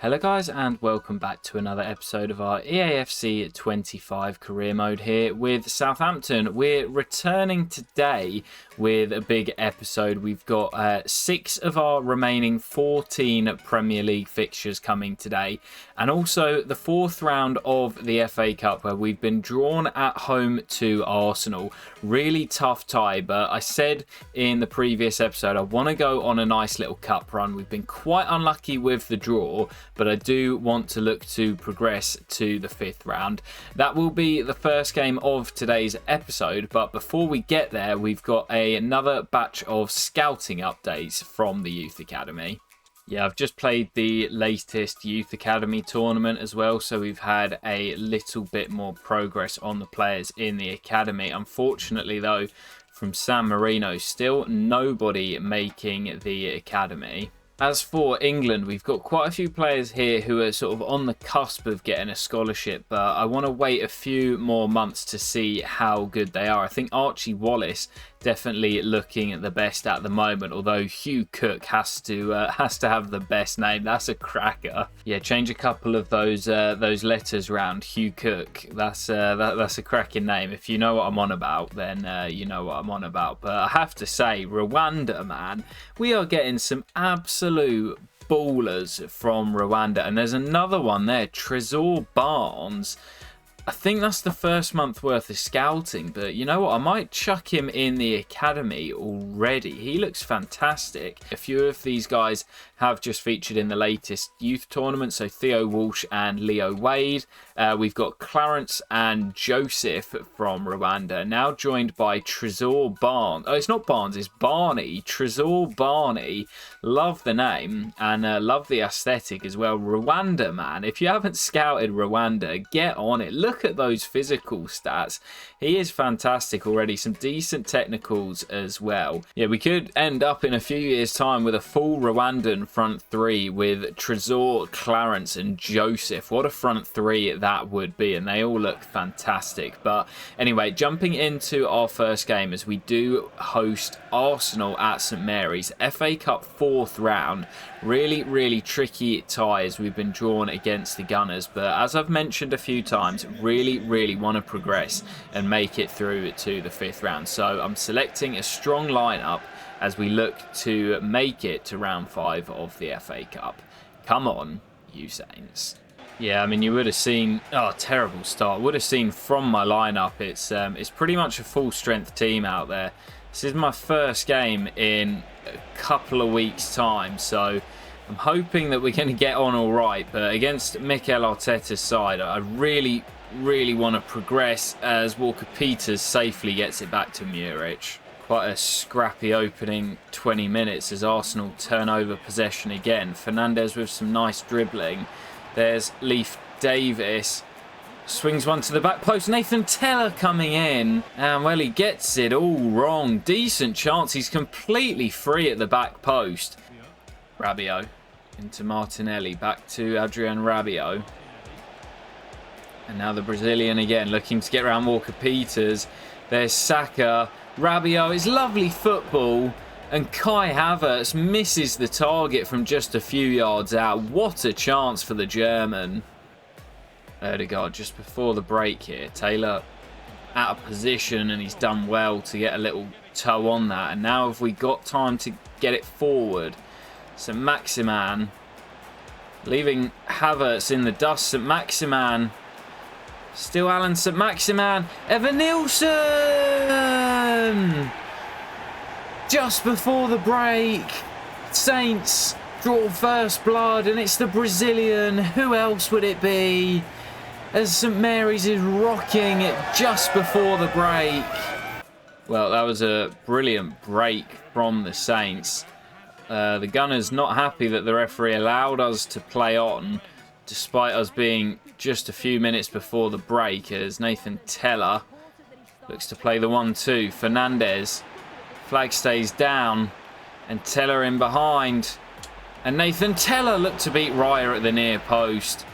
Hello guys and welcome back to another episode of our EAFC 25 career mode here with Southampton. We're returning today with a big episode. We've got 6 of our remaining 14 Premier League fixtures coming today, and also the 4th round of the FA Cup where we've been drawn at home to Arsenal. Really tough tie, but I said in the previous episode I want to go on a nice little cup run. We've been quite unlucky with the draw, but I do want to look to progress to the 5th round. That will be the first game of today's episode, but before we get there, we've got another batch of scouting updates from the Youth Academy. Yeah, I've just played the latest Youth Academy tournament as well, so we've had a little bit more progress on the players in the Academy. Unfortunately, though, from San Marino, still nobody making the Academy. As for England, we've got quite a few players here who are sort of on the cusp of getting a scholarship, but I want to wait a few more months to see how good they are. I think Archie Wallace definitely looking at the best at the moment, although Hugh Cook has to have the best name. That's a cracker. Yeah, change a couple of those letters round. Hugh Cook. That's a cracking name. If you know what I'm on about, then you know what I'm on about. But I have to say, Rwanda, man, we are getting some absolute ballers from Rwanda, and there's another one there, Trezor Barnes. I think that's the first month worth of scouting, but you know what? I might chuck him in the academy already. He looks fantastic. A few of these guys have just featured in the latest youth tournament, so Theo Walsh and Leo Wade. We've got Clarence and Joseph from Rwanda, now joined by Trezor Barnes. Oh, it's not Barnes, it's Barney. Trezor Barney. Love the name and love the aesthetic as well. Rwanda, man. If you haven't scouted Rwanda, get on it. Look at those physical stats. He is fantastic already. Some decent technicals as well. Yeah, we could end up in a few years' time with a full Rwandan front three with Trezor, Clarence and Joseph. What a front three that would be, and they all look fantastic. But anyway, jumping into our first game as we do host Arsenal at St Mary's. FA Cup 4th round. Really tricky tie as we've been drawn against the Gunners, but as I've mentioned a few times, really want to progress and make it through to the 5th round. So I'm selecting a strong lineup as we look to make it to round 5 of the FA Cup. Come on, you Saints. Yeah, I mean, you would have seen... Oh, terrible start. Would have seen from my lineup, it's pretty much a full-strength team out there. This is my first game in a couple of weeks' time, so I'm hoping that we're going to get on all right. But against Mikel Arteta's side, I really want to progress as Walker-Peters safely gets it back to Muric. Quite a scrappy opening 20 minutes as Arsenal turn over possession again. Fernandes with some nice dribbling. There's Leif Davis. Swings one to the back post. Nathan Tella coming in. And, well, he gets it all wrong. Decent chance. He's completely free at the back post. Rabiot into Martinelli. Back to Adrian Rabiot. And now the Brazilian again looking to get around Walker-Peters. There's Saka. Rabiot is lovely football. And Kai Havertz misses the target from just a few yards out. What a chance for the German. Odegaard just before the break here. Taylor out of position, and he's done well to get a little toe on that. And now have we got time to get it forward? St Maximan leaving Havertz in the dust. St Maximan. Still Alan St Maximan. Evan Nilsson! Just before the break. Saints draw first blood, and it's the Brazilian. Who else would it be? As St Mary's is rocking it just before the break. Well, that was a brilliant break from the Saints. The Gunners not happy that the referee allowed us to play on, despite us being just a few minutes before the break, as Nathan Tella looks to play the 1-2. Fernandes. Flag stays down. And Tella in behind. And Nathan Tella looked to beat Raya at the near post.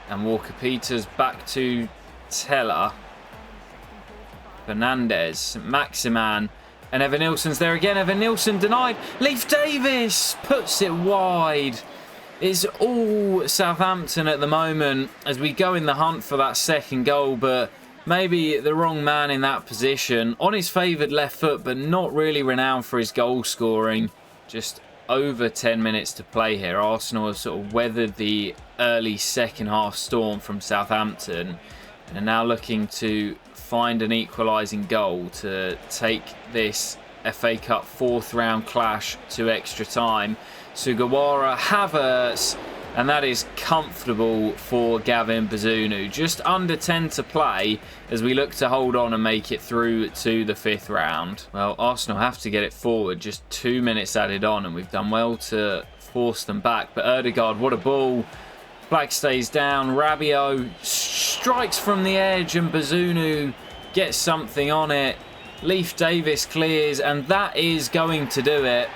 And Walker-Peters back to Tella. Fernandes. Maximan. And Evan Nilsson's there again. Evan Nilsson denied. Leif Davis puts it wide. It's all Southampton at the moment as we go in the hunt for that second goal, but maybe the wrong man in that position. On his favoured left foot, but not really renowned for his goal scoring. Just over 10 minutes to play here. Arsenal have sort of weathered the early second half storm from Southampton and are now looking to find an equalising goal to take this FA Cup fourth round clash to extra time. Sugawara, Havertz, and that is comfortable for Gavin Bazunu. Just under 10 to play as we look to hold on and make it through to the fifth round. Well, Arsenal have to get it forward. Just 2 minutes added on, and we've done well to force them back. But Ødegaard, what a ball. Black stays down. Rabiot strikes from the edge, and Bazunu gets something on it. Leif Davis clears, and that is going to do it.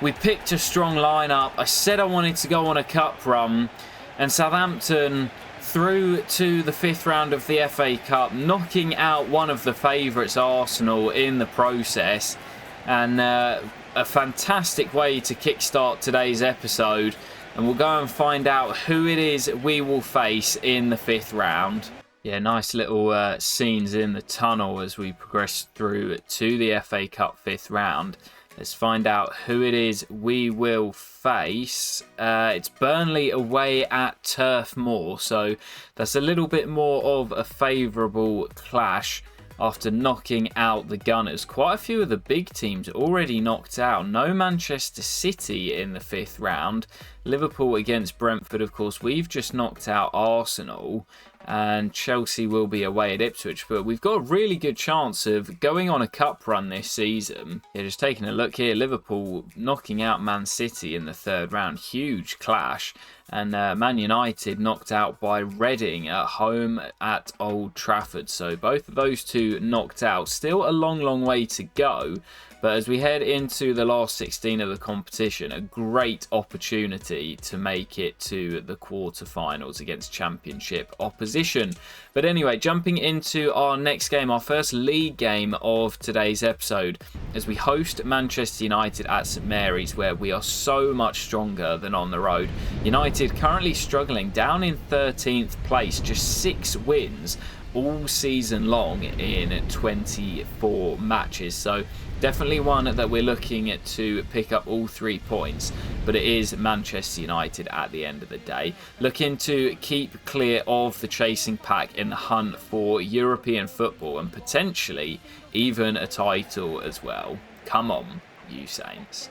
We picked a strong lineup. I said I wanted to go on a cup run, and Southampton through to the fifth round of the FA Cup, knocking out one of the favourites, Arsenal, in the process. And a fantastic way to kickstart today's episode. And we'll go and find out who it is we will face in the fifth round. Yeah, nice little scenes in the tunnel as we progress through to the FA Cup fifth round. Let's find out who it is we will face. It's Burnley away at Turf Moor, so that's a little bit more of a favourable clash after knocking out the Gunners. Quite a few of the big teams already knocked out. No Manchester City in the fifth round. Liverpool against Brentford, of course. We've just knocked out Arsenal. And Chelsea will be away at Ipswich, but we've got a really good chance of going on a cup run this season. Yeah, just taking a look here, Liverpool knocking out Man City in the third round, huge clash, and Man United knocked out by Reading at home at Old Trafford. So both of those two knocked out. Still a long way to go. But as we head into the last 16 of the competition, a great opportunity to make it to the quarterfinals against Championship opposition. But anyway, jumping into our next game, our first league game of today's episode, as we host Manchester United at St Mary's, where we are so much stronger than on the road. United currently struggling, down in 13th place, just 6 wins all season long in 24 matches. So definitely one that we're looking at to pick up all 3 points, but it is Manchester United at the end of the day. Looking to keep clear of the chasing pack in the hunt for European football and potentially even a title as well. Come on, you Saints.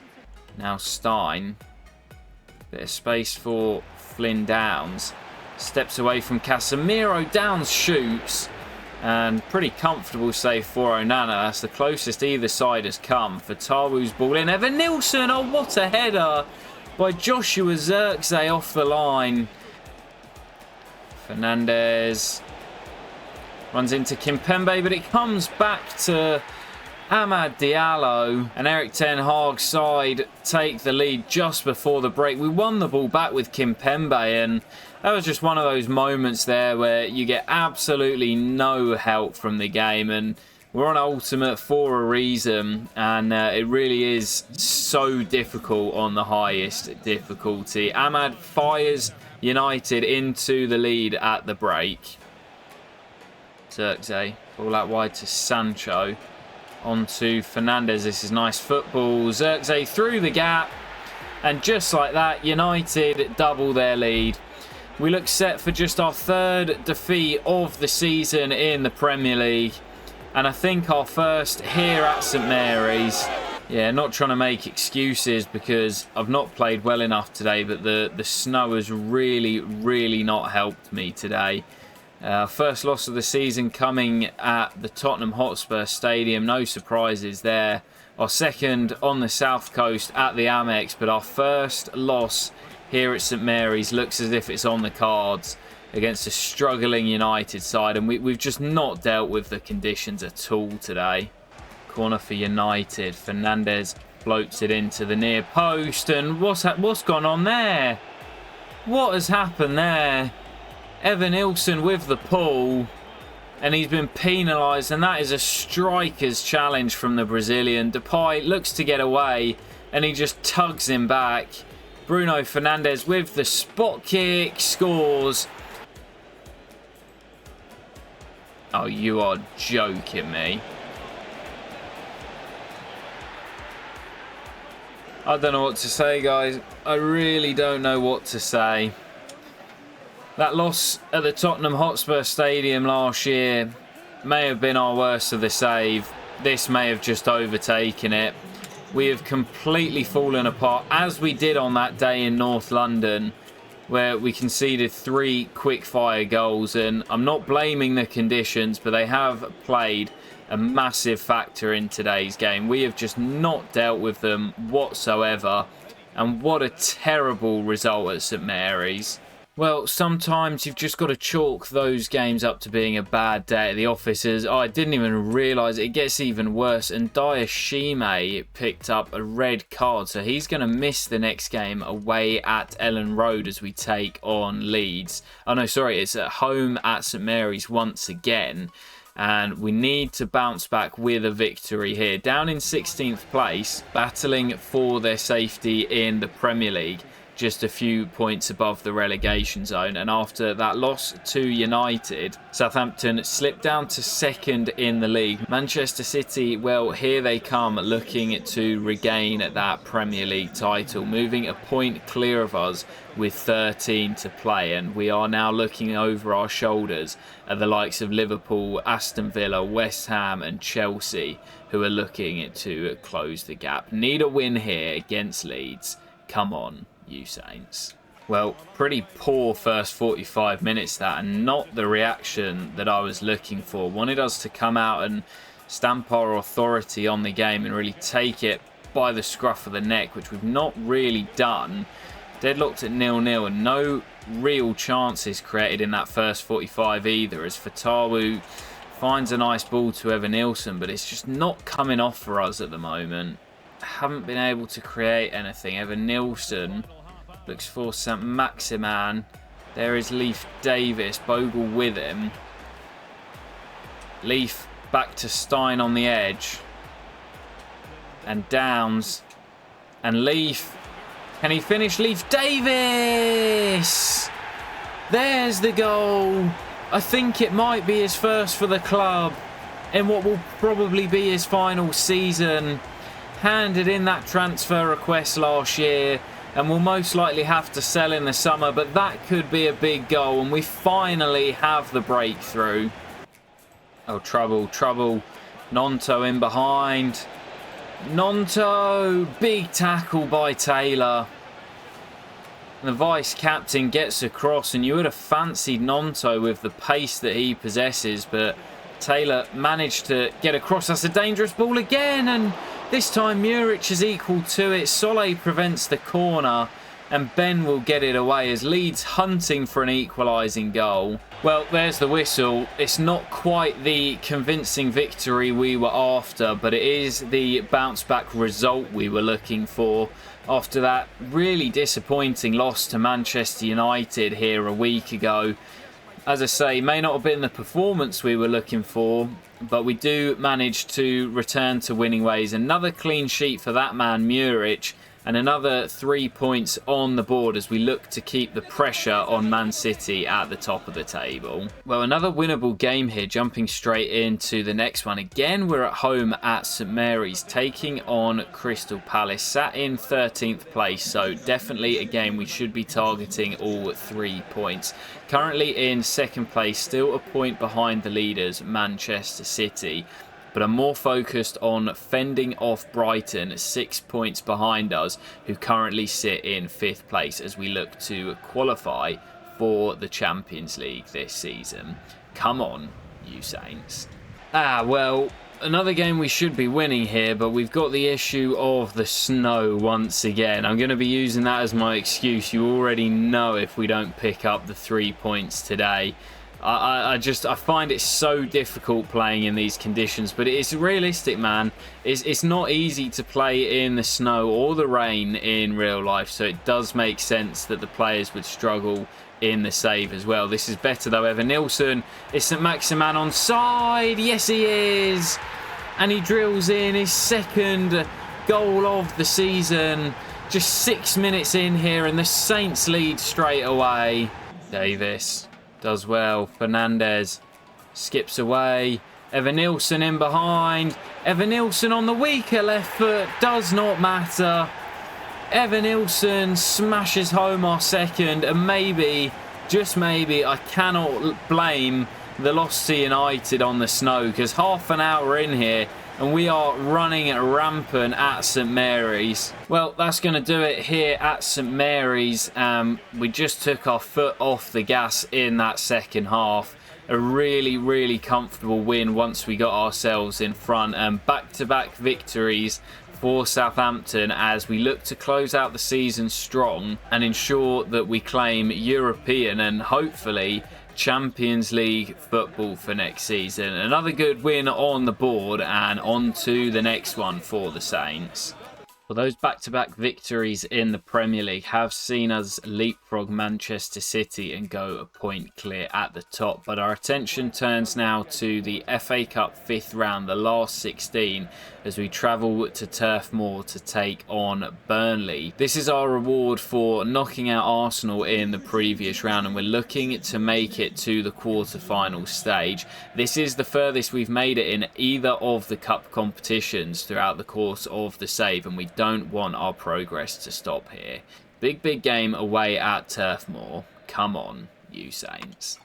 Now Stein, bit of space for Flynn Downs. Steps away from Casemiro, Downs shoots, and pretty comfortable save for Onana. That's the closest either side has come. For Tawu's ball in, Evan Nilsson, oh what a header by Joshua Zirkzee off the line. Fernandez runs into Kimpembe, but it comes back to Amad Diallo, and Eric Ten Hag's side take the lead just before the break. We won the ball back with Kimpembe, and that was just one of those moments there where you get absolutely no help from the game, and we're on ultimate for a reason, and it really is so difficult on the highest difficulty. Amad fires United into the lead at the break. Zirkzee, ball out wide to Sancho. On to Fernandez. This is nice football. Zirkzee through the gap, and just like that, United double their lead. We look set for just our 3rd defeat of the season in the Premier League, and I think our first here at St Mary's. Yeah, not trying to make excuses because I've not played well enough today, but the snow has really not helped me today. First loss of the season coming at the Tottenham Hotspur Stadium. No surprises there. Our second on the South Coast at the Amex, but our first loss here at St Mary's looks as if it's on the cards against a struggling United side, and we've just not dealt with the conditions at all today. Corner for United. Fernandez floats it into the near post, and what's gone on there? What has happened there? Evan Nilsson with the pull, and he's been penalised, and that is a striker's challenge from the Brazilian. Depay looks to get away, and he just tugs him back. Bruno Fernandes with the spot kick, scores. Oh, you are joking me. I don't know what to say, guys. I really don't know what to say. That loss at the Tottenham Hotspur Stadium last year may have been our worst of the save. This may have just overtaken it. We have completely fallen apart, as we did on that day in North London, where we conceded 3 quick-fire goals. And I'm not blaming the conditions, but they have played a massive factor in today's game. We have just not dealt with them whatsoever. And what a terrible result at St Mary's. Well, sometimes you've just got to chalk those games up to being a bad day at the offices. Oh, I didn't even realise it gets even worse. And Dyer Shime picked up a red card, so he's going to miss the next game away at Ellen Road as we take on Leeds. Oh no, sorry, it's at home at St Mary's once again. And we need to bounce back with a victory here. Down in 16th place, battling for their safety in the Premier League. Just a few points above the relegation zone. And after that loss to United, Southampton slipped down to 2nd in the league. Manchester City, well, here they come looking to regain that Premier League title, moving a point clear of us with 13 to play. And we are now looking over our shoulders at the likes of Liverpool, Aston Villa, West Ham and Chelsea, who are looking to close the gap. Need a win here against Leeds. Come on, you Saints. Well, pretty poor first 45 minutes that, and not the reaction that I was looking for. Wanted us to come out and stamp our authority on the game and really take it by the scruff of the neck, which we've not really done. Deadlocked at 0-0 and no real chances created in that first 45 either, as Fatawu finds a nice ball to Evan Nilsson, but it's just not coming off for us at the moment. Haven't been able to create anything. Evan Nilsson looks for St Maximan. There is Leif Davis. Bogle with him. Leif back to Stein on the edge. And Downs. And Leif. Can he finish? Leif Davis! There's the goal. I think it might be his first for the club in what will probably be his final season. Handed in that transfer request last year and will most likely have to sell in the summer, but that could be a big goal and we finally have the breakthrough. Oh, trouble, trouble. Nonto in behind. Nonto, big tackle by Taylor. The vice-captain gets across, and you would have fancied Nonto with the pace that he possesses, but Taylor managed to get across. That's a dangerous ball again, and this time Muric is equal to it. Solé prevents the corner, and Ben will get it away as Leeds hunting for an equalising goal. Well, there's the whistle. It's not quite the convincing victory we were after, but it is the bounce-back result we were looking for after that really disappointing loss to Manchester United here a week ago. As I say, may not have been the performance we were looking for, but we do manage to return to winning ways. Another clean sheet for that man, Muric, and another 3 points on the board as we look to keep the pressure on Man City at the top of the table. Well, another winnable game here, jumping straight into the next one. Again, we're at home at St Mary's, taking on Crystal Palace, sat in 13th place, so definitely a game we should be targeting all 3 points. Currently in second place, still a point behind the leaders, Manchester City, but are more focused on fending off Brighton, 6 points behind us, who currently sit in 5th place as we look to qualify for the Champions League this season. Come on, you Saints. Well, another game we should be winning here, but we've got the issue of the snow once again. I'm going to be using that as my excuse. You already know if we don't pick up the 3 points today. I find it so difficult playing in these conditions, but it's realistic, man. It's not easy to play in the snow or the rain in real life, so it does make sense that the players would struggle in the save as well. This is better though. Evan Nilsson, is St Maximan onside? Yes, he is, and he drills in his second goal of the season. Just 6 minutes in here and the Saints lead straight away. Davis does well. Fernandez skips away. Evan-Nilsson in behind. Evan-Nilsson on the weaker left foot. Does not matter. Evan-Nilsson smashes home our second. And maybe, just maybe, I cannot blame the loss to United on the snow. Because half an hour in here and we are running rampant at St Mary's. Well, that's going to do it here at St Mary's. We just took our foot off the gas in that second half. A really, really comfortable win once we got ourselves in front. And back-to-back victories for Southampton as we look to close out the season strong and ensure that we claim European and hopefully Champions League football for next season. Another good win on the board and on to the next one for the Saints. Well, those back-to-back victories in the Premier League have seen us leapfrog Manchester City and go a point clear at the top. But our attention turns now to the FA Cup 5th round, the last 16, as we travel to Turf Moor to take on Burnley. This is our reward for knocking out Arsenal in the previous round, and we're looking to make it to the quarter-final stage. This is the furthest we've made it in either of the cup competitions throughout the course of the save, and we don't want our progress to stop here. Big game away at Turf Moor. Come on, you Saints.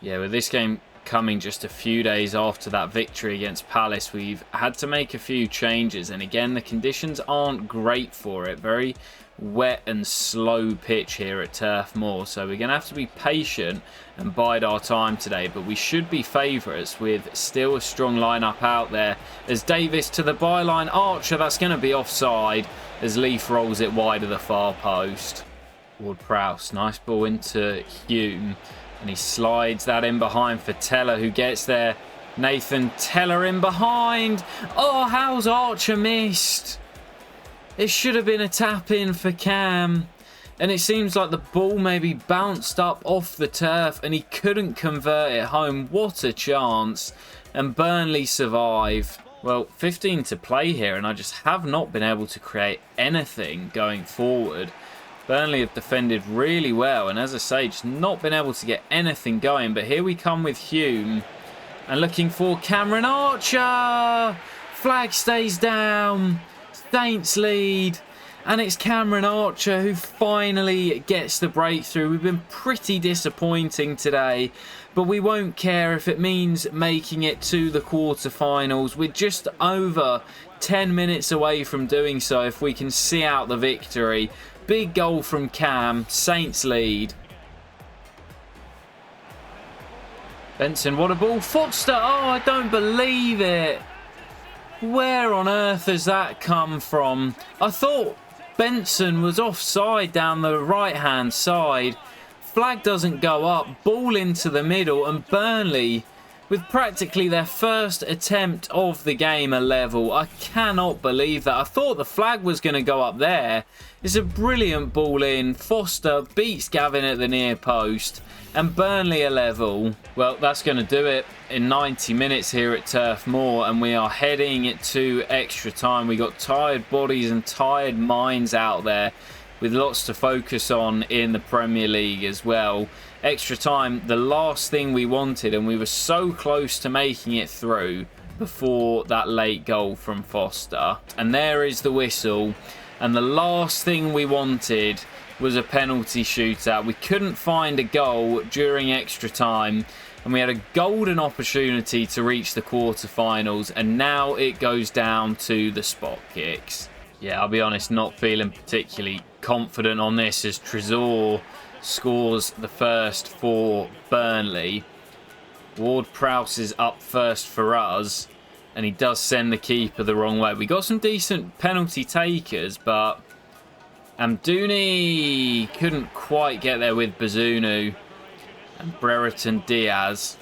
Yeah, with this game coming just a few days after that victory against Palace, we've had to make a few changes, and again the conditions aren't great for it. Very wet and slow pitch here at Turf Moor, so we're going to have to be patient and bide our time today, but we should be favourites with still a strong lineup out there. As Davis to the byline, Archer, that's going to be offside as Leaf rolls it wide of the far post. Ward-Prowse, nice ball into Hume, and he slides that in behind for Teller, who gets there. Nathan Teller in behind. Oh, how's Archer missed? It should have been a tap-in for Cam. And it seems like the ball maybe bounced up off the turf and he couldn't convert it home. What a chance. And Burnley survive. Well, 15 to play here and I just have not been able to create anything going forward. Burnley have defended really well and as I say, just not been able to get anything going. But here we come with Hume and looking for Cameron Archer. Flag stays down. Saints lead, and it's Cameron Archer who finally gets the breakthrough. We've been pretty disappointing today, but we won't care if it means making it to the quarterfinals. We're just over 10 minutes away from doing so if we can see out the victory. Big goal from Cam, Saints lead. Benson, what a ball. Foster, oh, I don't believe it. Where on earth has that come from? I thought Benson was offside down the right-hand side. Flag doesn't go up. Ball into the middle. And Burnley, with practically their first attempt of the game, a level. I cannot believe that. I thought the flag was going to go up there. It's a brilliant ball in. Foster beats Gavin at the near post. And Burnley a level. Well, that's going to do it in 90 minutes here at Turf Moor. And we are heading to extra time. We got tired bodies and tired minds out there with lots to focus on in the Premier League as well. Extra time, the last thing we wanted. And we were so close to making it through before that late goal from Foster. And there is the whistle. And the last thing we wanted was a penalty shootout. We couldn't find a goal during extra time and we had a golden opportunity to reach the quarterfinals and now it goes down to the spot kicks. Yeah, I'll be honest, not feeling particularly confident on this as Trezor scores the first for Burnley. Ward-Prowse is up first for us and he does send the keeper the wrong way. We got some decent penalty takers, but Amdouni couldn't quite get there with Bazunu and Brereton Diaz.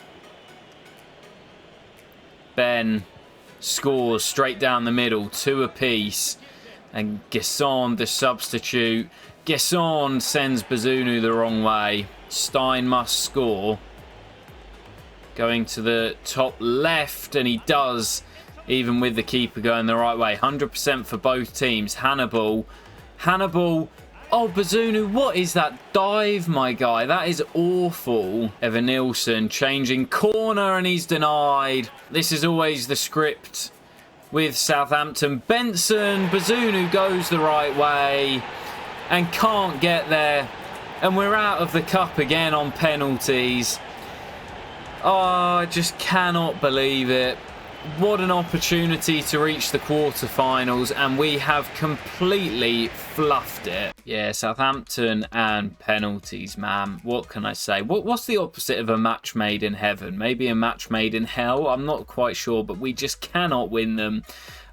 Ben scores straight down the middle, 2 apiece. And Gesson, the substitute. Gesson sends Bazunu the wrong way. Stein must score. Going to the top left, and he does, even with the keeper going the right way. 100% for both teams. Hannibal Hannibal. Oh, Bazunu, what is that dive, my guy? That is awful. Evan Nilsson changing corner and he's denied. This is always the script with Southampton. Benson, Bazunu goes the right way and can't get there. And we're out of the cup again on penalties. Oh, I just cannot believe it. What an opportunity to reach the quarterfinals, and we have completely fluffed it. Yeah, Southampton and penalties, man. What can I say? What's the opposite of a match made in heaven? Maybe a match made in hell? I'm not quite sure, but we just cannot win them.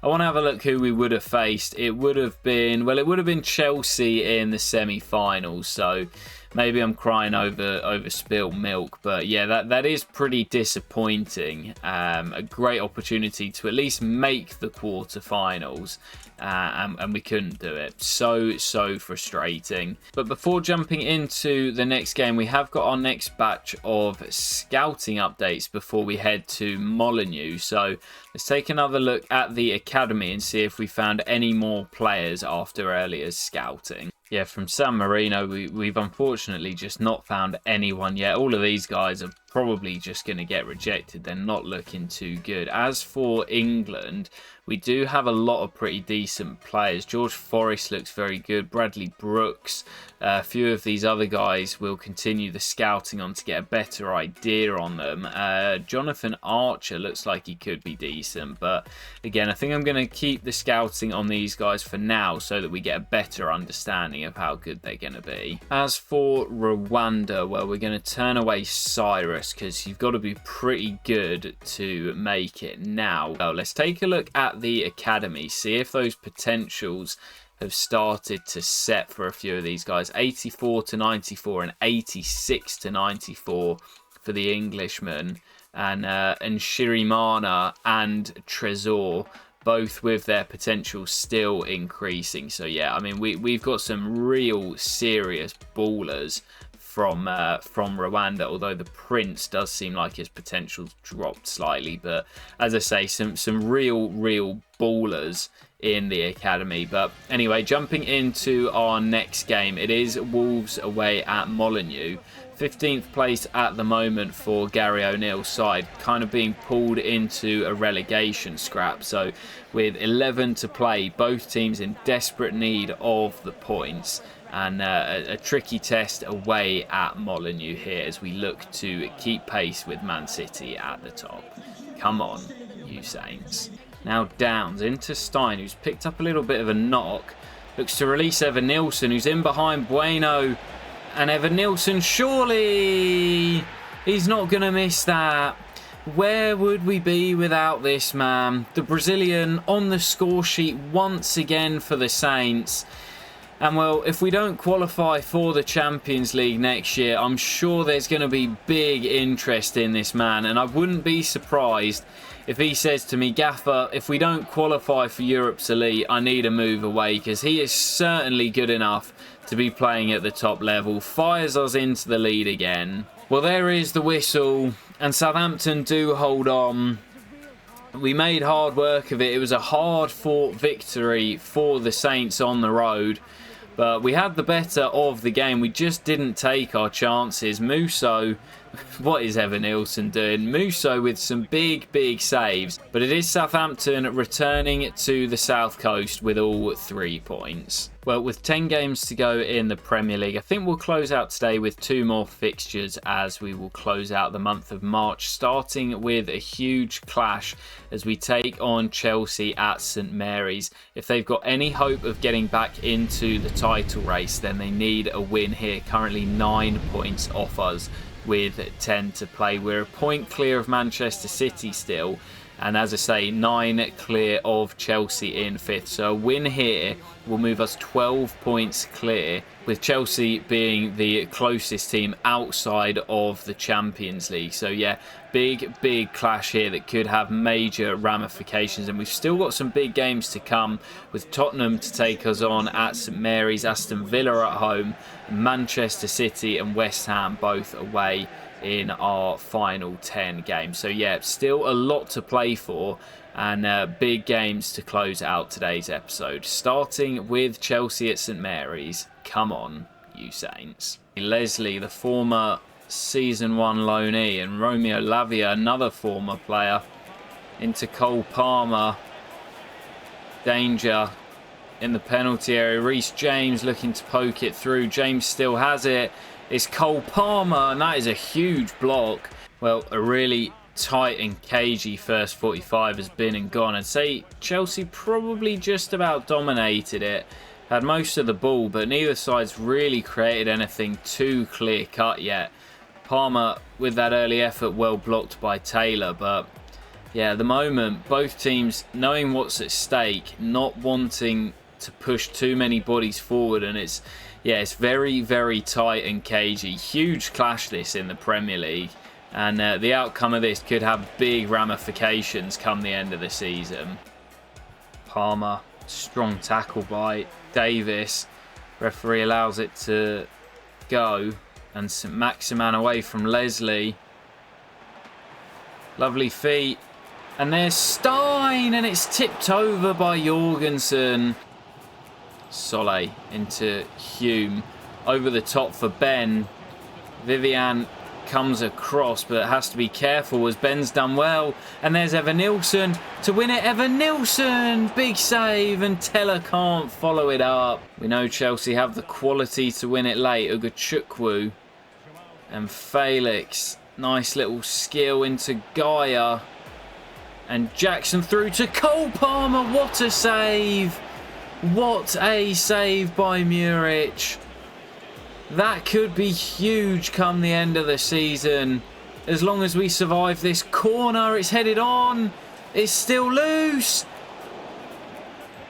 I want to have a look who we would have faced. It would have been, well, it would have been Chelsea in the semi-finals, so maybe I'm crying over spilt milk, but yeah, that is pretty disappointing. A great opportunity to at least make the quarterfinals, and we couldn't do it. So frustrating. But before jumping into the next game, we have got our next batch of scouting updates before we head to Molineux. So let's take another look at the academy and see if we found any more players after earlier scouting. Yeah, from San Marino, we've unfortunately just not found anyone yet. All of these guys are probably just going to get rejected. They're not looking too good. As for England, we do have a lot of pretty decent players. George Forrest looks very good. Bradley Brooks. A few of these other guys will continue the scouting on to get a better idea on them. Jonathan Archer looks like he could be decent. But again, I think I'm going to keep the scouting on these guys for now so that we get a better understanding of how good they're going to be. As for Rwanda, well, we're going to turn away Cyrus because you've got to be pretty good to make it now. Well, let's take a look at the academy, see if those potentials have started to set for a few of these guys. 84 to 94 and 86 to 94 for the Englishmen, and Shirimana and Trezor, both with their potential still increasing. So yeah, I mean, we've got some real serious ballers from Rwanda, although the Prince does seem like his potential's dropped slightly. But as I say, some real ballers in the academy. But anyway, jumping into our next game, it is Wolves away at Molineux. 15th place at the moment for Gary O'Neill's side, kind of being pulled into a relegation scrap. So with 11 to play, both teams in desperate need of the points, and a tricky test away at Molineux here as we look to keep pace with Man City at the top. Come on, you Saints. Now Downs into Stein, who's picked up a little bit of a knock. Looks to release Evan Nilsson, who's in behind Bueno. And Evan Nilsson, surely he's not going to miss that. Where would we be without this man? The Brazilian on the score sheet once again for the Saints. And well, if we don't qualify for the Champions League next year, I'm sure there's going to be big interest in this man. And I wouldn't be surprised if he says to me, Gaffer, if we don't qualify for Europe's Elite, I need a move away, because he is certainly good enough to be playing at the top level. Fires us into the lead again. Well, there is the whistle, and Southampton do hold on. We made hard work of it. It was a hard-fought victory for the Saints on the road. But we had the better of the game. We just didn't take our chances. Musso, what is Evan Nilsson doing? Musso with some big saves. But it is Southampton returning to the South Coast with all 3 points. Well, with 10 games to go in the Premier League, I think we'll close out today with 2 more fixtures as we will close out the month of March, starting with a huge clash as we take on Chelsea at St Mary's. If they've got any hope of getting back into the title race, then they need a win here. Currently 9 points off us with 10 to play. We're a point clear of Manchester City still. And as I say, 9 clear of Chelsea in 5th. So a win here will move us 12 points clear, with Chelsea being the closest team outside of the Champions League. So yeah, big clash here that could have major ramifications. And we've still got some big games to come, with Tottenham to take us on at St Mary's, Aston Villa at home, Manchester City and West Ham both away in our final 10 games. So yeah, still a lot to play for, and big games to close out today's episode, starting with Chelsea at St Mary's. Come on, you Saints. Leslie, the former Season 1 loanee, and Romeo Lavia, another former player, into Cole Palmer. Danger in the penalty area. Reece James looking to poke it through. James still has it. It's Cole Palmer, and that is a huge block. Well, a really tight and cagey first 45 has been and gone. I'd say Chelsea probably just about dominated it. Had most of the ball, but neither side's really created anything too clear-cut yet. Palmer with that early effort, well blocked by Taylor, but yeah, at the moment, both teams knowing what's at stake, not wanting to push too many bodies forward, and it's very, very tight and cagey. Huge clash this in the Premier League, and the outcome of this could have big ramifications come the end of the season. Palmer, strong tackle by Davis. Referee allows it to go, and St Maximan away from Leslie. Lovely feet. And there's Stein, and it's tipped over by Jorgensen. Solé into Hume. Over the top for Ben. Vivian comes across, but has to be careful as Ben's done well. And there's Evan Nilsson to win it. Evan Nilsson! Big save, and Teller can't follow it up. We know Chelsea have the quality to win it late. Ugachukwu and Felix. Nice little skill into Gaia. And Jackson through to Cole Palmer. What a save. What a save by Muric. That could be huge come the end of the season. As long as we survive this corner. It's headed on. It's still loose.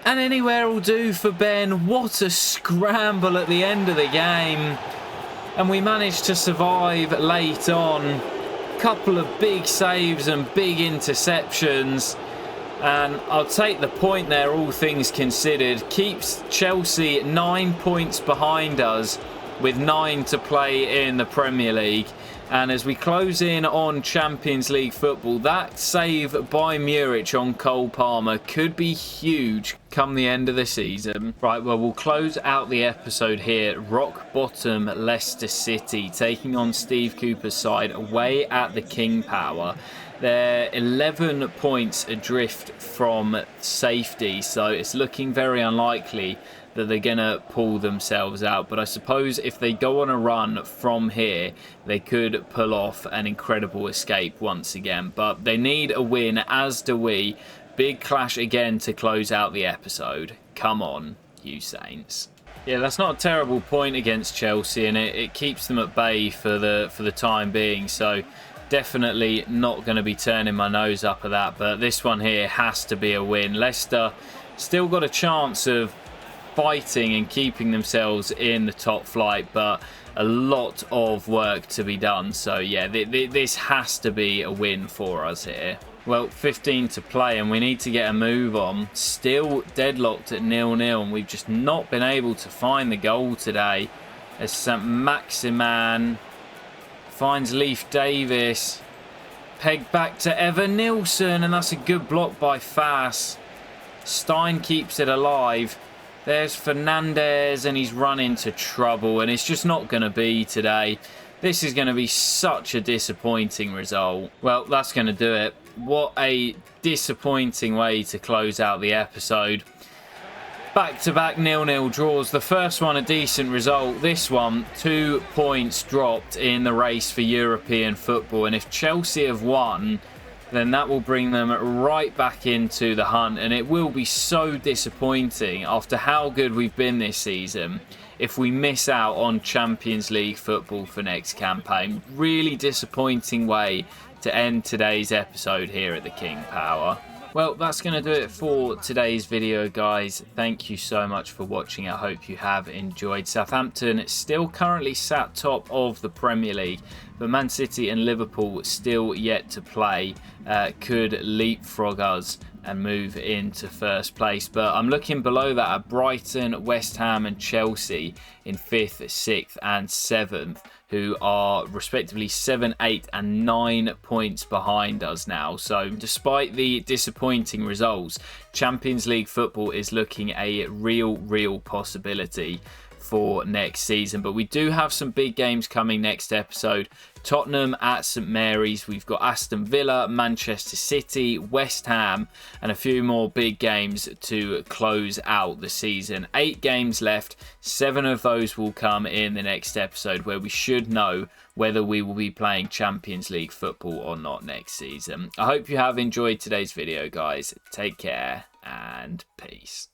And anywhere will do for Ben. What a scramble at the end of the game. And we managed to survive late on. Couple of big saves and big interceptions, and I'll take the point there, all things considered. Keeps Chelsea 9 points behind us with 9 to play in the Premier League. And as we close in on Champions League football, that save by Muric on Cole Palmer could be huge come the end of the season. Right, well, we'll close out the episode here. Rock bottom Leicester City taking on Steve Cooper's side away at the King Power. They're 11 points adrift from safety, so it's looking very unlikely that they're going to pull themselves out. But I suppose if they go on a run from here, they could pull off an incredible escape once again. But they need a win, as do we. Big clash again to close out the episode. Come on, you Saints. Yeah, that's not a terrible point against Chelsea, and it keeps them at bay for the time being. So definitely not going to be turning my nose up at that. But this one here has to be a win. Leicester still got a chance of fighting and keeping themselves in the top flight, but a lot of work to be done. So yeah, this has to be a win for us here. Well, 15 to play, and we need to get a move on. Still deadlocked at 0-0, and we've just not been able to find the goal today. As St Maximan finds Leif Davis. Pegged back to Evan Nilsson, and that's a good block by Fass. Stein keeps it alive. There's Fernandez, and he's run into trouble, and it's just not going to be today. This is going to be such a disappointing result. Well, that's going to do it. What a disappointing way to close out the episode. Back-to-back 0-0 draws. The first one a decent result. This one, 2 points dropped in the race for European football. And if Chelsea have won, then that will bring them right back into the hunt. And it will be so disappointing after how good we've been this season if we miss out on Champions League football for next campaign. Really disappointing way to end today's episode here at the King Power. Well, that's going to do it for today's video, guys. Thank you so much for watching. I hope you have enjoyed. Southampton still currently sat top of the Premier League, but Man City and Liverpool still yet to play. Could leapfrog us and move into first place. But I'm looking below that at Brighton, West Ham and Chelsea in 5th, 6th and 7th, who are respectively 7, 8 and 9 points behind us now. So despite the disappointing results, Champions League football is looking a real possibility for next season. But we do have some big games coming next episode. Tottenham at St Mary's, we've got Aston Villa, Manchester City, West Ham and a few more big games to close out the season. 8 games left, 7 of those will come in the next episode, where we should know whether we will be playing Champions League football or not next season. I hope you have enjoyed today's video, guys. Take care and peace.